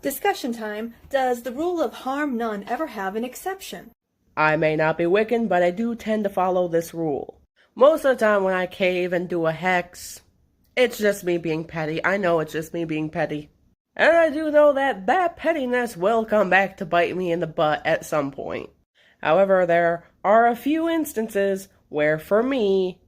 Discussion time. Does the rule of harm none ever have an exception? I may not be Wiccan, but I do tend to follow this rule. Most of the time when I cave and do a hex, it's just me being petty. I know it's just me being petty. And I do know that that pettiness will come back to bite me in the butt at some point. However, there are a few instances where, for me,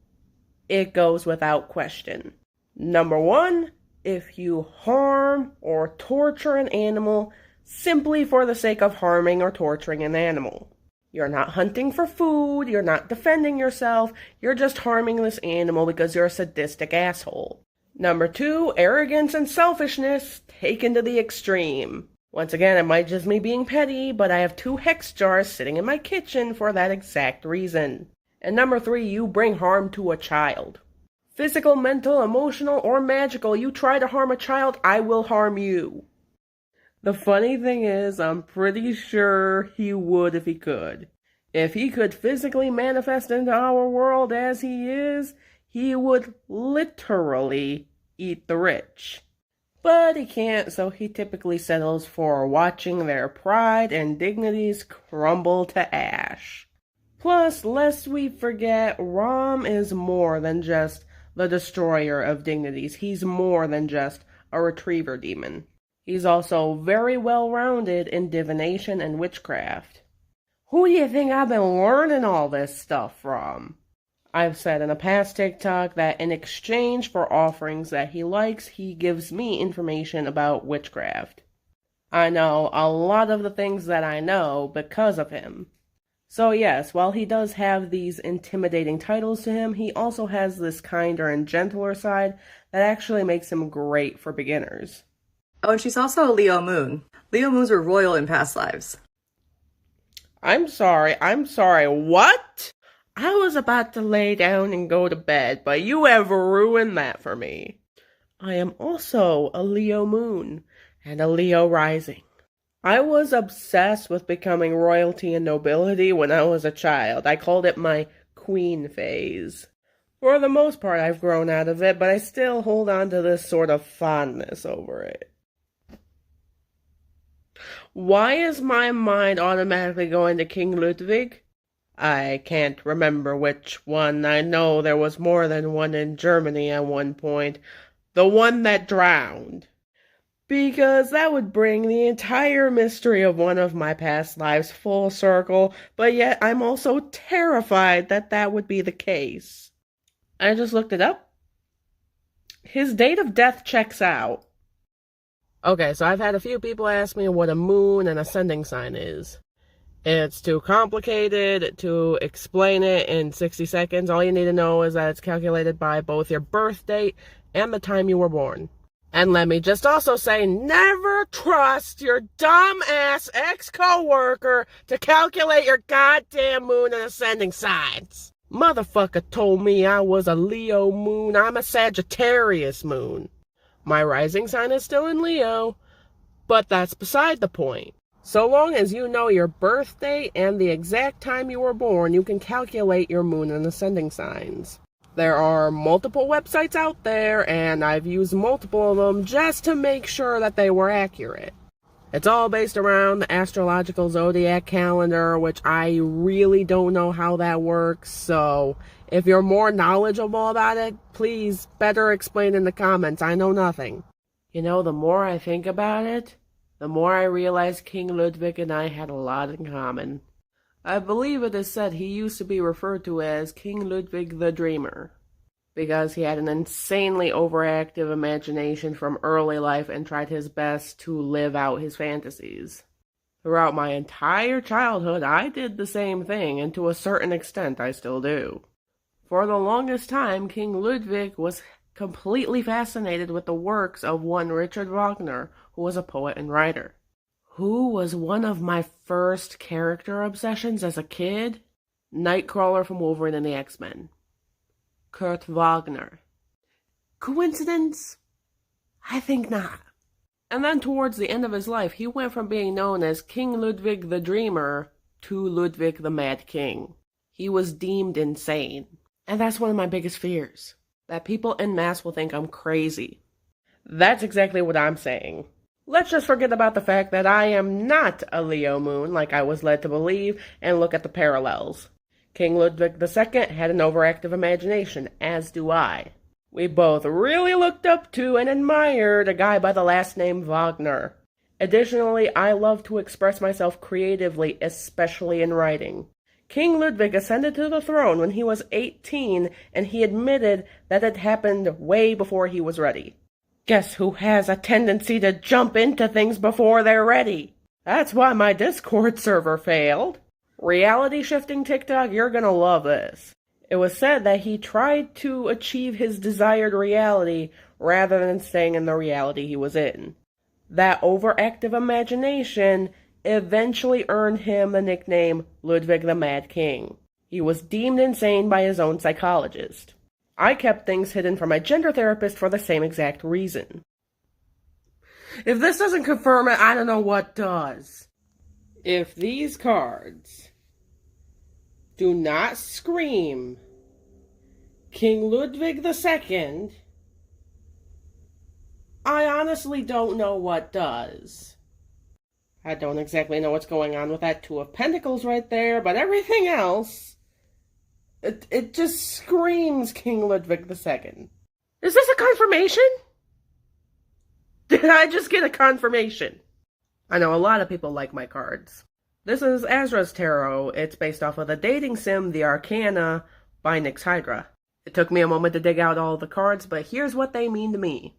it goes without question. Number one, if you harm or torture an animal simply for the sake of harming or torturing an animal. You're not hunting for food, you're not defending yourself, you're just harming this animal because you're a sadistic asshole. Number two, arrogance and selfishness taken to the extreme. Once again, it might just me being petty, but I have 2 hex jars sitting in my kitchen for that exact reason. And number three, you bring harm to a child. Physical, mental, emotional, or magical, you try to harm a child, I will harm you. The funny thing is, I'm pretty sure he would if he could. If he could physically manifest into our world as he is, he would literally eat the rich. But he can't, so he typically settles for watching their pride and dignities crumble to ash. Plus, lest we forget, Rom is more than just the destroyer of dignities. He's more than just a retriever demon. He's also very well-rounded in divination and witchcraft. Who do you think I've been learning all this stuff from? I've said in a past TikTok that in exchange for offerings that he likes, he gives me information about witchcraft. I know a lot of the things that I know because of him. So yes, while he does have these intimidating titles to him, he also has this kinder and gentler side that actually makes him great for beginners. Oh, and she's also a Leo moon. Leo moons were royal in past lives. I'm sorry, what? I was about to lay down and go to bed, but you have ruined that for me. I am also a Leo moon and a Leo rising. I was obsessed with becoming royalty and nobility when I was a child. I called it my queen phase. For the most part, I've grown out of it, but I still hold on to this sort of fondness over it. Why is my mind automatically going to King Ludwig? I can't remember which one. I know there was more than one in Germany at one point. The one that drowned. Because that would bring the entire mystery of one of my past lives full circle, but yet I'm also terrified that that would be the case. I just looked it up. His date of death checks out. Okay, so I've had a few people ask me what a moon and ascending sign is. It's too complicated to explain it in 60 seconds. All you need to know is that it's calculated by both your birth date and the time you were born. And let me just also say, never trust your dumb-ass ex-coworker to calculate your goddamn moon and ascending signs. Motherfucker told me I was a Leo moon. I'm a Sagittarius moon. My rising sign is still in Leo, but that's beside the point. So long as you know your birth date and the exact time you were born, you can calculate your moon and ascending signs. There are multiple websites out there, and I've used multiple of them just to make sure that they were accurate. It's all based around the astrological zodiac calendar, which I really don't know how that works, so if you're more knowledgeable about it, please better explain in the comments. I know nothing. You know, the more I think about it, the more I realize King Ludwig and I had a lot in common. I believe it is said he used to be referred to as King Ludwig the Dreamer, because he had an insanely overactive imagination from early life and tried his best to live out his fantasies. Throughout my entire childhood, I did the same thing, and to a certain extent I still do. For the longest time, King Ludwig was completely fascinated with the works of one Richard Wagner, who was a poet and writer. Who was one of my first character obsessions as a kid? Nightcrawler from Wolverine and the X-Men. Kurt Wagner. Coincidence? I think not. And then towards the end of his life, he went from being known as King Ludwig the Dreamer to Ludwig the Mad King. He was deemed insane. And that's one of my biggest fears. That people en masse will think I'm crazy. That's exactly what I'm saying. Let's just forget about the fact that I am not a Leo moon like I was led to believe and look at the parallels. King Ludwig II had an overactive imagination, as do I. We both really looked up to and admired a guy by the last name Wagner. Additionally, I love to express myself creatively, especially in writing. King Ludwig ascended to the throne when he was 18, and he admitted that it happened way before he was ready. Guess who has a tendency to jump into things before they're ready? That's why my Discord server failed. Reality shifting TikTok, you're gonna love this. It was said that he tried to achieve his desired reality rather than staying in the reality he was in. That overactive imagination eventually earned him the nickname Ludwig the Mad King. He was deemed insane by his own psychologist. I kept things hidden from my gender therapist for the same exact reason. If this doesn't confirm it, I don't know what does. If these cards do not scream King Ludwig II, I honestly don't know what does. I don't exactly know what's going on with that Two of Pentacles right there, but everything else, it just screams King Ludwig II. Is this a confirmation? Did I just get a confirmation? I know a lot of people like my cards. This is Azra's Tarot. It's based off of the dating sim The Arcana by Nyx Hydra. It took me a moment to dig out all the cards, but here's what they mean to me.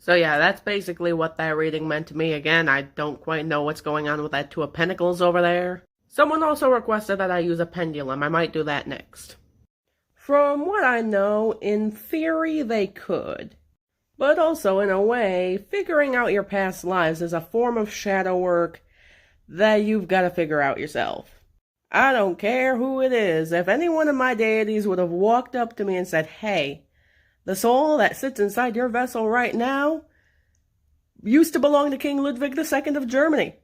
So yeah, that's basically what that reading meant to me. Again, I don't quite know what's going on with that Two of Pentacles over there. Someone also requested that I use a pendulum. I might do that next. From what I know, in theory they could. But also, in a way, figuring out your past lives is a form of shadow work that you've got to figure out yourself. I don't care who it is. If any one of my deities would have walked up to me and said, hey, the soul that sits inside your vessel right now used to belong to King Ludwig II of Germany,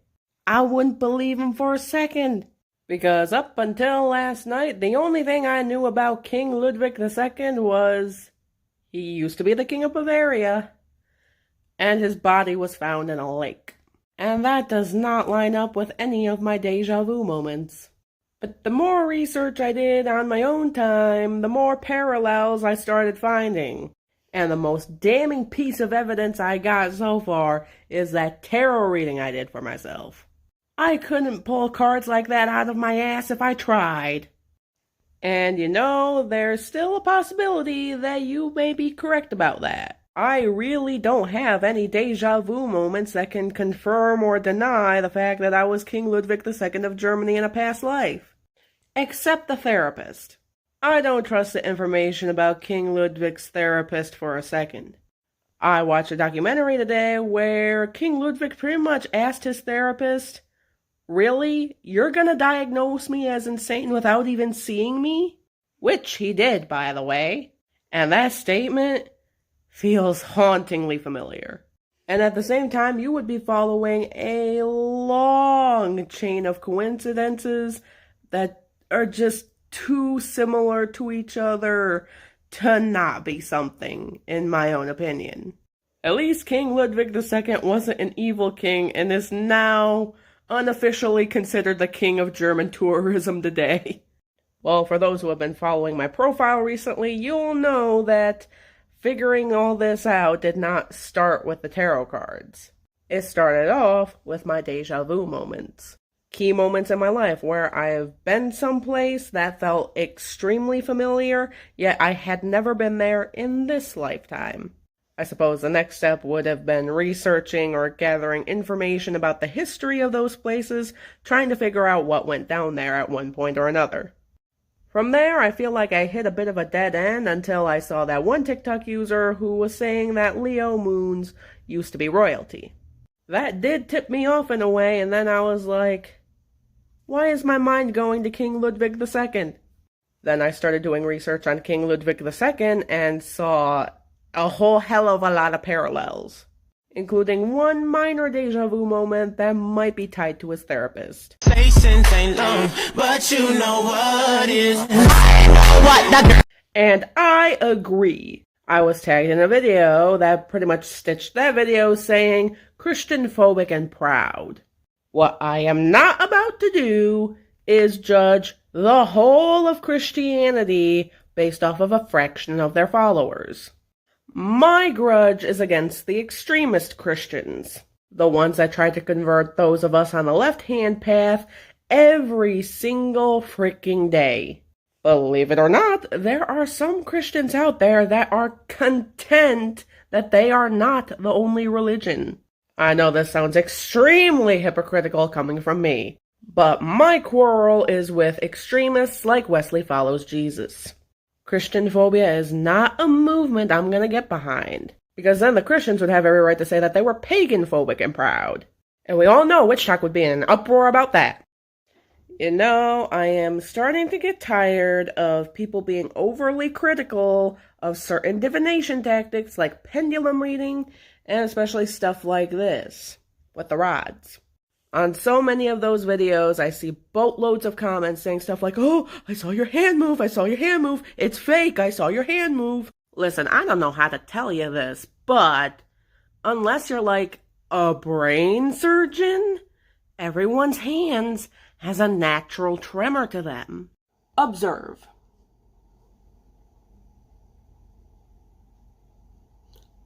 I wouldn't believe him for a second. Because up until last night, the only thing I knew about King Ludwig II was he used to be the King of Bavaria, and his body was found in a lake. And that does not line up with any of my deja vu moments. But the more research I did on my own time, the more parallels I started finding. And the most damning piece of evidence I got so far is that tarot reading I did for myself. I couldn't pull cards like that out of my ass if I tried. And you know, there's still a possibility that you may be correct about that. I really don't have any deja vu moments that can confirm or deny the fact that I was King Ludwig II of Germany in a past life. Except the therapist. I don't trust the information about King Ludwig's therapist for a second. I watched a documentary today where King Ludwig pretty much asked his therapist, really? You're gonna diagnose me as insane without even seeing me? Which he did, by the way. And that statement feels hauntingly familiar. And at the same time, you would be following a long chain of coincidences that are just too similar to each other to not be something, in my own opinion. At least King Ludwig II wasn't an evil king and is now unofficially considered the king of German tourism today. Well, for those who have been following my profile recently, you'll know that figuring all this out did not start with the tarot cards. It started off with my deja vu moments. Key moments in my life where I've been someplace that felt extremely familiar, yet I had never been there in this lifetime. I suppose the next step would have been researching or gathering information about the history of those places, trying to figure out what went down there at one point or another. From there, I feel like I hit a bit of a dead end until I saw that one TikTok user who was saying that Leo moons used to be royalty. That did tip me off in a way, and then I was like, why is my mind going to King Ludwig II? Then I started doing research on King Ludwig II and saw a whole hell of a lot of parallels, including one minor deja vu moment that might be tied to his therapist. Patience ain't long, but you know what is. And I agree. I was tagged in a video that pretty much stitched that video saying Christian phobic and proud. What I am not about to do is judge the whole of Christianity based off of a fraction of their followers. My grudge is against the extremist Christians, the ones that try to convert those of us on the left-hand path every single freaking day. Believe it or not, there are some Christians out there that are content that they are not the only religion. I know this sounds extremely hypocritical coming from me, but my quarrel is with extremists like Wesley Follows Jesus. Christian phobia is not a movement I'm gonna get behind, because then the Christians would have every right to say that they were pagan phobic and proud. And we all know WitchTok would be in an uproar about that. You know, I am starting to get tired of people being overly critical of certain divination tactics like pendulum reading, and especially stuff like this, with the rods. On so many of those videos, I see boatloads of comments saying stuff like, oh, I saw your hand move, I saw your hand move, it's fake, I saw your hand move. Listen, I don't know how to tell you this, but unless you're like a brain surgeon, everyone's hands has a natural tremor to them. Observe.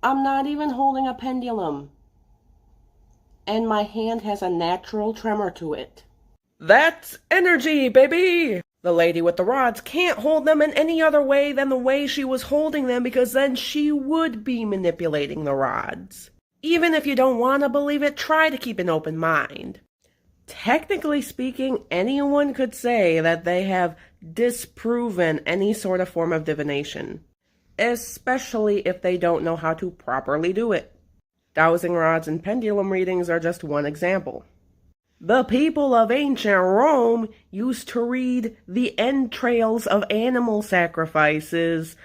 I'm not even holding a pendulum, and my hand has a natural tremor to it. That's energy, baby! The lady with the rods can't hold them in any other way than the way she was holding them, because then she would be manipulating the rods. Even if you don't want to believe it, try to keep an open mind. Technically speaking, anyone could say that they have disproven any sort of form of divination, especially if they don't know how to properly do it. Dowsing rods and pendulum readings are just one example. The people of ancient Rome used to read the entrails of animal sacrifices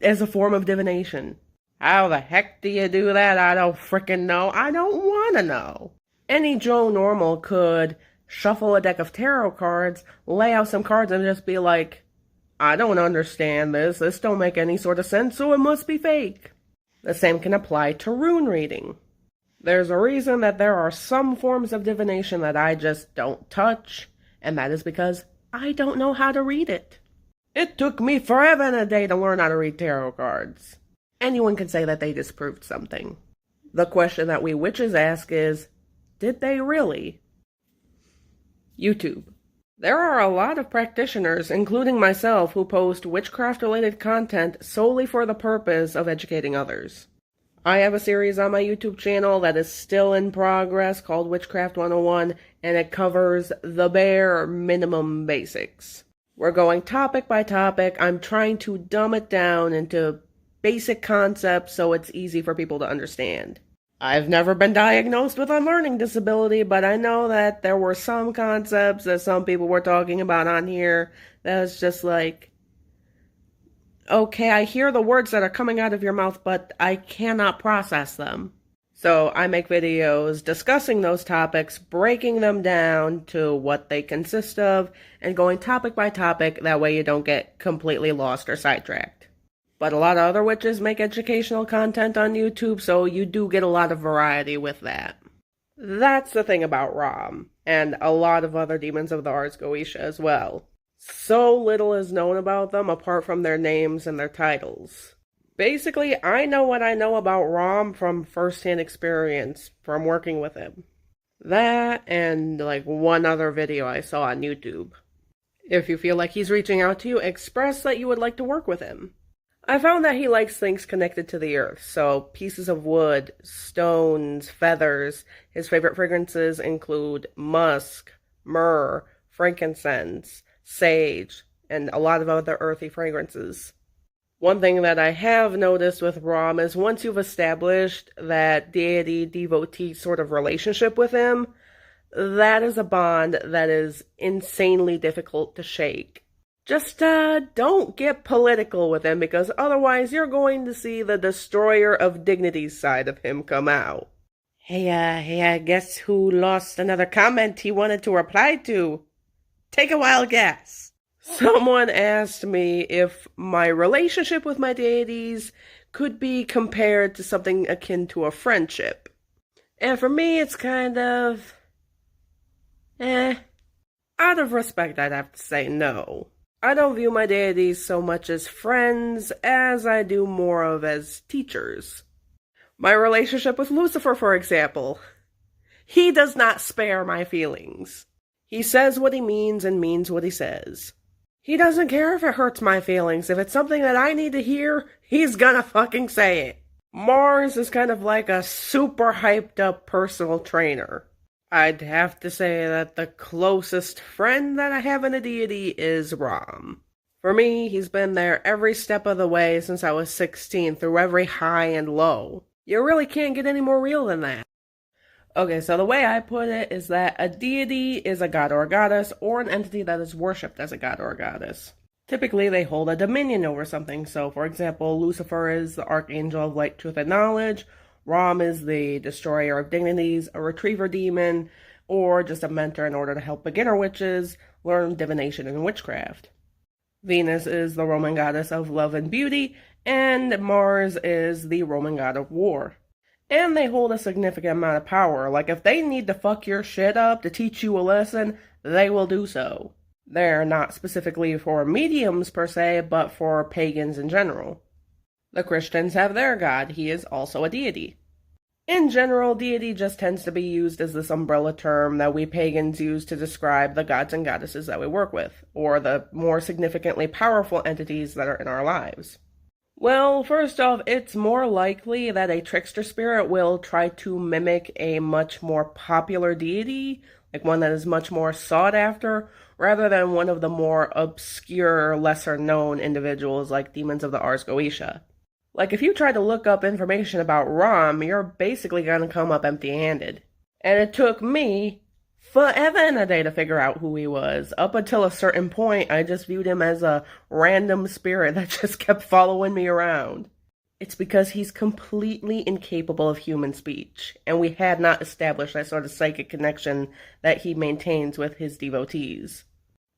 as a form of divination. How the heck do you do that? I don't frickin' know. I don't want to know. Any Joe Normal could shuffle a deck of tarot cards, lay out some cards, and just be like, I don't understand this. This don't make any sort of sense, so it must be fake. The same can apply to rune reading. There's a reason that there are some forms of divination that I just don't touch, and that is because I don't know how to read it. It took me forever and a day to learn how to read tarot cards. Anyone can say that they disproved something. The question that we witches ask is, did they really? YouTube. There are a lot of practitioners, including myself, who post witchcraft-related content solely for the purpose of educating others. I have a series on my YouTube channel that is still in progress called Witchcraft 101, and it covers the bare minimum basics. We're going topic by topic. I'm trying to dumb it down into basic concepts so it's easy for people to understand. I've never been diagnosed with a learning disability, but I know that there were some concepts that some people were talking about on here that was just like, okay, I hear the words that are coming out of your mouth, but I cannot process them. So I make videos discussing those topics, breaking them down to what they consist of, and going topic by topic, that way you don't get completely lost or sidetracked. But a lot of other witches make educational content on YouTube, so you do get a lot of variety with that. That's the thing about Ram, and a lot of other demons of the Ars Goetia as well. So little is known about them apart from their names and their titles. Basically, I know what I know about Ram from first-hand experience from working with him. That and like one other video I saw on YouTube. If you feel like he's reaching out to you, express that you would like to work with him. I found that he likes things connected to the earth, so pieces of wood, stones, feathers. His favorite fragrances include musk, myrrh, frankincense, sage, and a lot of other earthy fragrances. One thing that I have noticed with Ram is once you've established that deity-devotee sort of relationship with him, that is a bond that is insanely difficult to shake. Just don't get political with him, because otherwise you're going to see the destroyer of dignity side of him come out. Hey, guess who lost another comment he wanted to reply to? Take a wild guess. Someone asked me if my relationship with my deities could be compared to something akin to a friendship. And for me, it's kind of... Out of respect, I'd have to say no. I don't view my deities so much as friends as I do more of as teachers. My relationship with Lucifer, for example. He does not spare my feelings. He says what he means and means what he says. He doesn't care if it hurts my feelings. If it's something that I need to hear, he's gonna fucking say it. Mars is kind of like a super hyped up personal trainer. I'd have to say that the closest friend that I have in a deity is Ram. For me, he's been there every step of the way since I was 16, through every high and low. You really can't get any more real than that. Okay, so the way I put it is that a deity is a god or a goddess, or an entity that is worshipped as a god or a goddess. Typically, they hold a dominion over something. So, for example, Lucifer is the archangel of light, truth, and knowledge. Ram is the destroyer of dignities, a retriever demon, or just a mentor in order to help beginner witches learn divination and witchcraft. Venus is the Roman goddess of love and beauty, and Mars is the Roman god of war. And they hold a significant amount of power. Like, if they need to fuck your shit up to teach you a lesson, they will do so. They're not specifically for mediums per se, but for pagans in general. The Christians have their god. He is also a deity. In general, deity just tends to be used as this umbrella term that we pagans use to describe the gods and goddesses that we work with, or the more significantly powerful entities that are in our lives. Well, first off, it's more likely that a trickster spirit will try to mimic a much more popular deity, like one that is much more sought after, rather than one of the more obscure, lesser-known individuals like demons of the Ars Goetia. Like, if you try to look up information about Ram, you're basically gonna come up empty-handed. And it took me forever and a day to figure out who he was. Up until a certain point, I just viewed him as a random spirit that just kept following me around. It's because he's completely incapable of human speech, and we had not established that sort of psychic connection that he maintains with his devotees.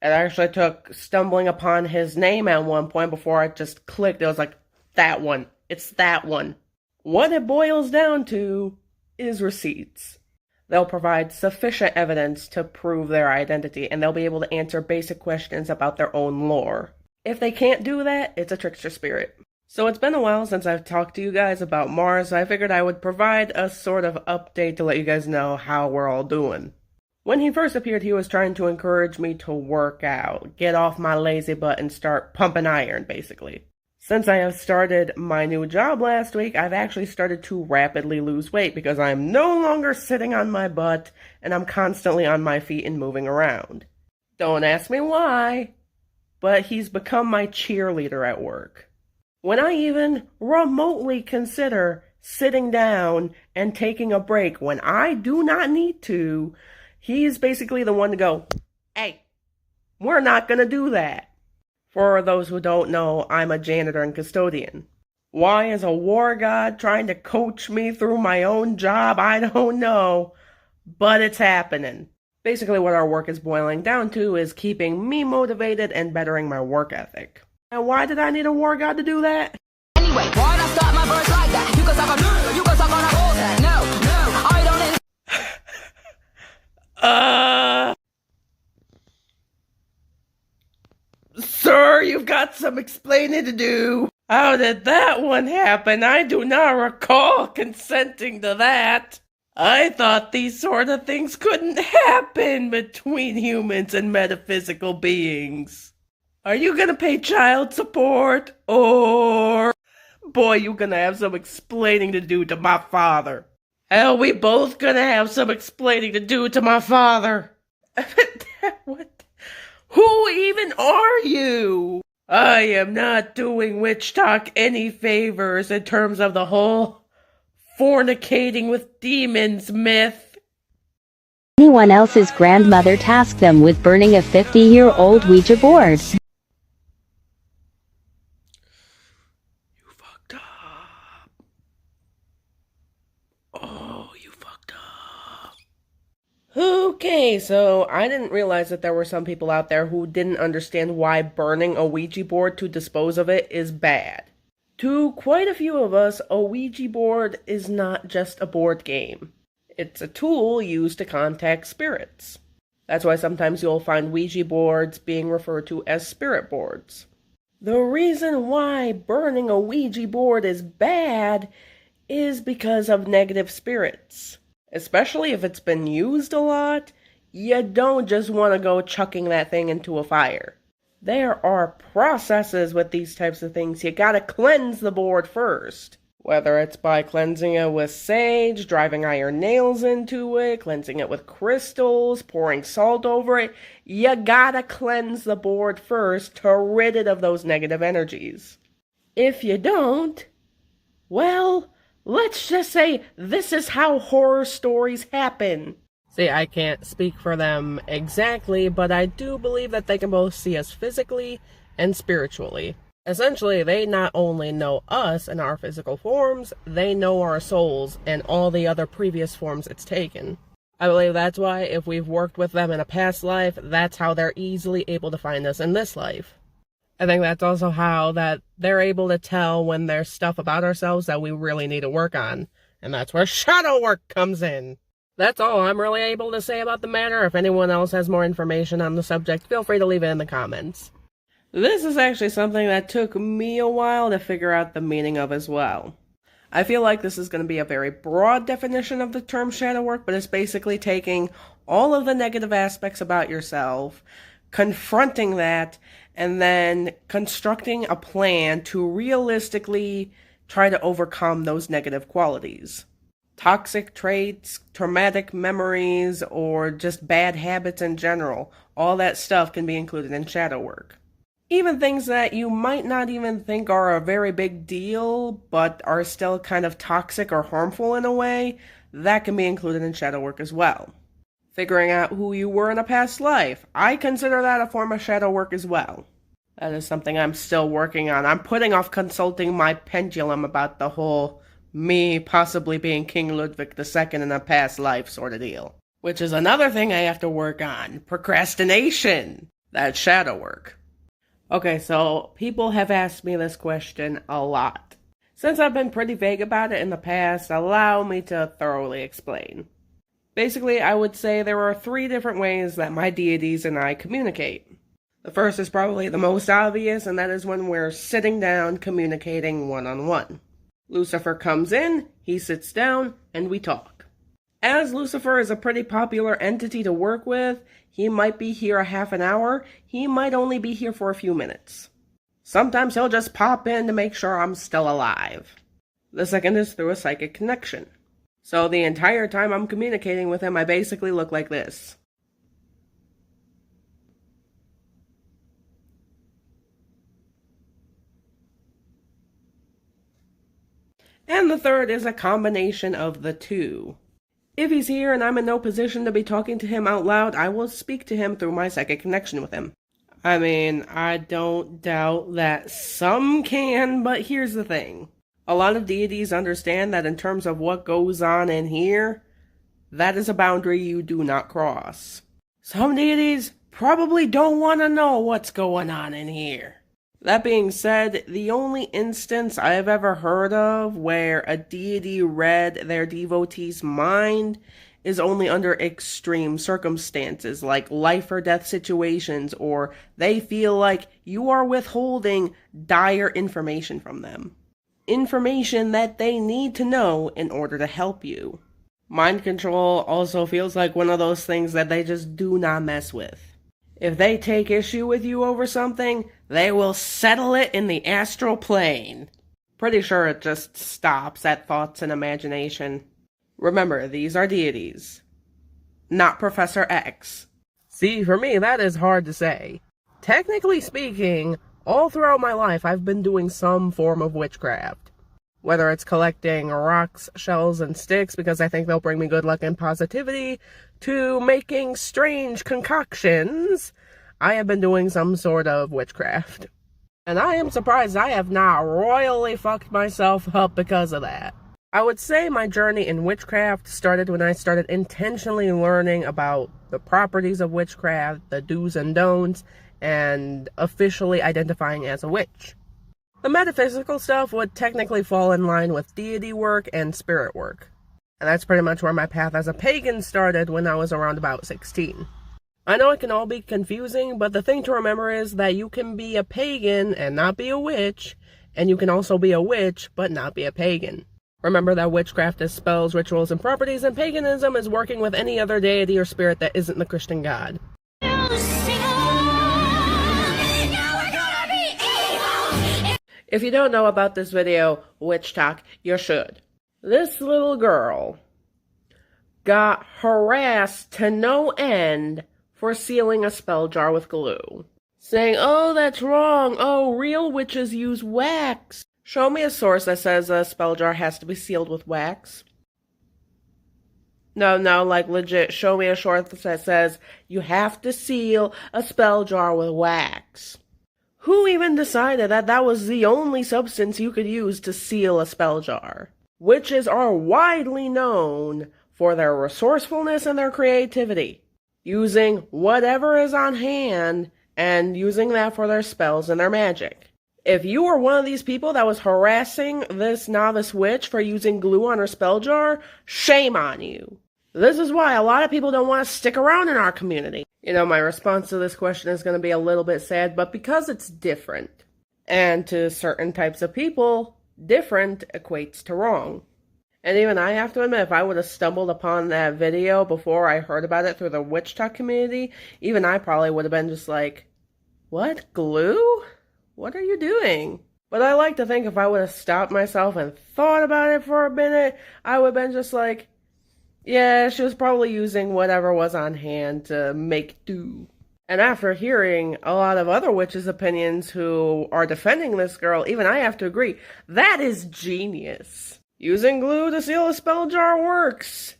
It actually took stumbling upon his name at one point before I just clicked. It was like, that one. It's that one. What it boils down to is receipts. They'll provide sufficient evidence to prove their identity, and they'll be able to answer basic questions about their own lore. If they can't do that, it's a trickster spirit. So it's been a while since I've talked to you guys about Mars, so I figured I would provide a sort of update to let you guys know how we're all doing. When he first appeared, he was trying to encourage me to work out, get off my lazy butt, and start pumping iron, basically. Since I have started my new job last week, I've actually started to rapidly lose weight because I'm no longer sitting on my butt and I'm constantly on my feet and moving around. Don't ask me why, but he's become my cheerleader at work. When I even remotely consider sitting down and taking a break when I do not need to, he's basically the one to go, hey, we're not gonna do that. For those who don't know, I'm a janitor and custodian. Why is a war god trying to coach me through my own job? I don't know, but it's happening. Basically what our work is boiling down to is keeping me motivated and bettering my work ethic. And why did I need a war god to do that? Anyway, why not start my verse like that? You can suck on no, you can suck on a bullshit. No, I don't Sir, you've got some explaining to do. How did that one happen? I do not recall consenting to that. I thought these sort of things couldn't happen between humans and metaphysical beings. Are you gonna pay child support, or... Boy, you gonna have some explaining to do to my father. Hell, we both gonna have some explaining to do to my father. Who even are you? I am not doing WitchTok any favors in terms of the whole fornicating with demons myth. Anyone else's grandmother tasked them with burning a 50-year-old Ouija board. You fucked up. Oh, you fucked up. Okay, so I didn't realize that there were some people out there who didn't understand why burning a Ouija board to dispose of it is bad. To quite a few of us, a Ouija board is not just a board game. It's a tool used to contact spirits. That's why sometimes you'll find Ouija boards being referred to as spirit boards. The reason why burning a Ouija board is bad is because of negative spirits. Especially if it's been used a lot, you don't just want to go chucking that thing into a fire. There are processes with these types of things. You gotta cleanse the board first. Whether it's by cleansing it with sage, driving iron nails into it, cleansing it with crystals, pouring salt over it, you gotta cleanse the board first to rid it of those negative energies. If you don't, well, let's just say this is how horror stories happen. See, I can't speak for them exactly, but I do believe that they can both see us physically and spiritually. Essentially, they not only know us in our physical forms, they know our souls and all the other previous forms it's taken. I believe that's why if we've worked with them in a past life, that's how they're easily able to find us in this life. I think that's also how that they're able to tell when there's stuff about ourselves that we really need to work on. And that's where shadow work comes in. That's all I'm really able to say about the matter. If anyone else has more information on the subject, feel free to leave it in the comments. This is actually something that took me a while to figure out the meaning of as well. I feel like this is going to be a very broad definition of the term shadow work, but it's basically taking all of the negative aspects about yourself, confronting that, and then constructing a plan to realistically try to overcome those negative qualities. Toxic traits, traumatic memories, or just bad habits in general, all that stuff can be included in shadow work. Even things that you might not even think are a very big deal, but are still kind of toxic or harmful in a way, that can be included in shadow work as well. Figuring out who you were in a past life, I consider that a form of shadow work as well. That is something I'm still working on. I'm putting off consulting my pendulum about the whole me possibly being King Ludwig II in a past life sort of deal. Which is another thing I have to work on. Procrastination. That's shadow work. Okay, so people have asked me this question a lot. Since I've been pretty vague about it in the past, allow me to thoroughly explain. Basically, I would say there are 3 different ways that my deities and I communicate. The first is probably the most obvious, and that is when we're sitting down communicating one-on-one. Lucifer comes in, he sits down, and we talk. As Lucifer is a pretty popular entity to work with, he might be here a half an hour, he might only be here for a few minutes. Sometimes he'll just pop in to make sure I'm still alive. The second is through a psychic connection. So the entire time I'm communicating with him, I basically look like this. And the third is a combination of the two. If he's here and I'm in no position to be talking to him out loud, I will speak to him through my psychic connection with him. I mean, I don't doubt that some can, but here's the thing. A lot of deities understand that in terms of what goes on in here, that is a boundary you do not cross. Some deities probably don't want to know what's going on in here. That being said, the only instance I've ever heard of where a deity read their devotee's mind is only under extreme circumstances, like life or death situations, or they feel like you are withholding dire information from them. Information that they need to know in order to help you. Mind control also feels like one of those things that they just do not mess with. If they take issue with you over something, they will settle it in the astral plane. Pretty sure it just stops at thoughts and imagination. Remember, these are deities, not Professor X. See, for me, that is hard to say. Technically speaking, all throughout my life, I've been doing some form of witchcraft. Whether it's collecting rocks, shells, and sticks because I think they'll bring me good luck and positivity, to making strange concoctions, I have been doing some sort of witchcraft. And I am surprised I have not royally fucked myself up because of that. I would say my journey in witchcraft started when I started intentionally learning about the properties of witchcraft, the do's and don'ts, and officially identifying as a witch. The metaphysical stuff would technically fall in line with deity work and spirit work. And that's pretty much where my path as a pagan started when I was around about 16. I know it can all be confusing, but the thing to remember is that you can be a pagan and not be a witch, and you can also be a witch but not be a pagan. Remember that witchcraft is spells, rituals, and properties, and paganism is working with any other deity or spirit that isn't the Christian God. If you don't know about this video, WitchTok, you should. This little girl got harassed to no end for sealing a spell jar with glue. Saying, oh, that's wrong. Oh, real witches use wax. Show me a source that says a spell jar has to be sealed with wax. No, like legit, show me a source that says you have to seal a spell jar with wax. Who even decided that that was the only substance you could use to seal a spell jar? Witches are widely known for their resourcefulness and their creativity, using whatever is on hand and using that for their spells and their magic. If you were one of these people that was harassing this novice witch for using glue on her spell jar, shame on you. This is why a lot of people don't want to stick around in our community. You know, my response to this question is going to be a little bit sad, but because it's different. And to certain types of people, different equates to wrong. And even I have to admit, if I would have stumbled upon that video before I heard about it through the WitchTok community, even I probably would have been just like, what, glue? What are you doing? But I like to think if I would have stopped myself and thought about it for a minute, I would have been just like, yeah, she was probably using whatever was on hand to make do. And after hearing a lot of other witches' opinions who are defending this girl, even I have to agree, that is genius. Using glue to seal a spell jar works,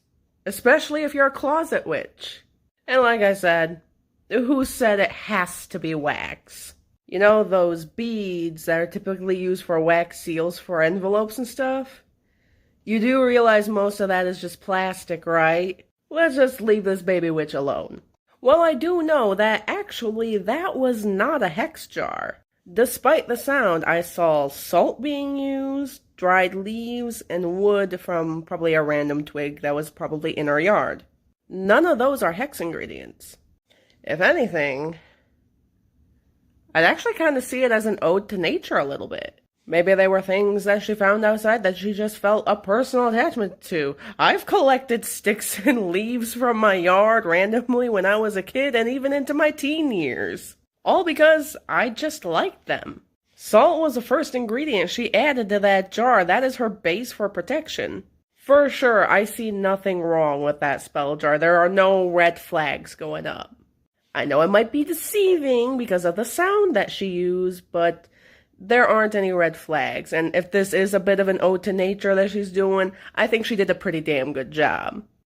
especially if you're a closet witch. And like I said, who said it has to be wax? You know, those beads that are typically used for wax seals for envelopes and stuff? You do realize most of that is just plastic, right? Let's just leave this baby witch alone. Well, I do know that actually that was not a hex jar. Despite the sound, I saw salt being used, dried leaves, and wood from probably a random twig that was probably in our yard. None of those are hex ingredients. If anything, I'd actually kind of see it as an ode to nature a little bit. Maybe they were things that she found outside that she just felt a personal attachment to. I've collected sticks and leaves from my yard randomly when I was a kid and even into my teen years. All because I just liked them. Salt was the first ingredient she added to that jar. That is her base for protection. For sure, I see nothing wrong with that spell jar. There are no red flags going up. I know it might be deceiving because of the sound that she used, but there aren't any red flags. And if this is a bit of an ode to nature that she's doing, I think she did a pretty damn good job.